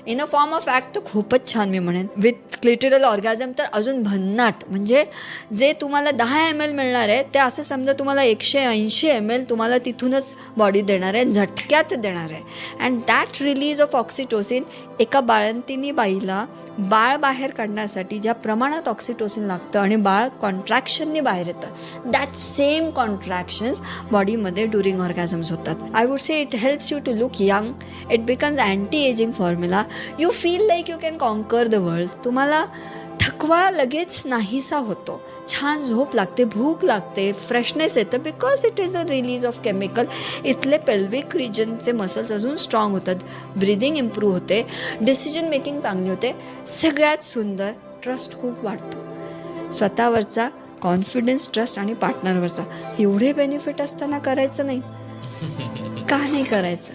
In a form of act तर खूपच छान मी म्हणेन. विथ क्लिटरल ऑर्गॅझम तर अजून भन्नाट. म्हणजे जे तुम्हाला 10 ml मिळणार आहे ते असं समजा तुम्हाला 180 ml तुम्हाला तिथूनच बॉडी देणार आहे, झटक्यात देणार आहे. And that release of oxytocin एका बाळंतिनी बाईला बाळ बाहेर काढण्यासाठी ज्या प्रमाणात ऑक्सिटोसिन लागतं आणि बाळ कॉन्ट्रॅक्शननी बाहेर येतं, दॅट सेम कॉन्ट्रॅक्शन्स बॉडीमध्ये ड्युरिंग ऑर्गॅझम्स होतात. I would say it helps you to look young. It becomes anti ageing formula. You feel like you can conquer the world. तुम्हाला थकवा लगेच नाहीसा होतो, छान झोप लागते, भूक लागते, फ्रेशनेस येतं, because it is a release of chemical. इथले पेल्विक रिजनचे मसल्स अजून स्ट्रॉंग होतात, ब्रिदिंग इम्प्रूव्ह होते, डिसिजन मेकिंग चांगली होते. सगळ्यात सुंदर, ट्रस्ट खूप वाढतो स्वतःवरचा, कॉन्फिडन्स, ट्रस्ट आणि पार्टनरवरचा. एवढे बेनिफिट असताना करायचं नाही का? नाही करायचं.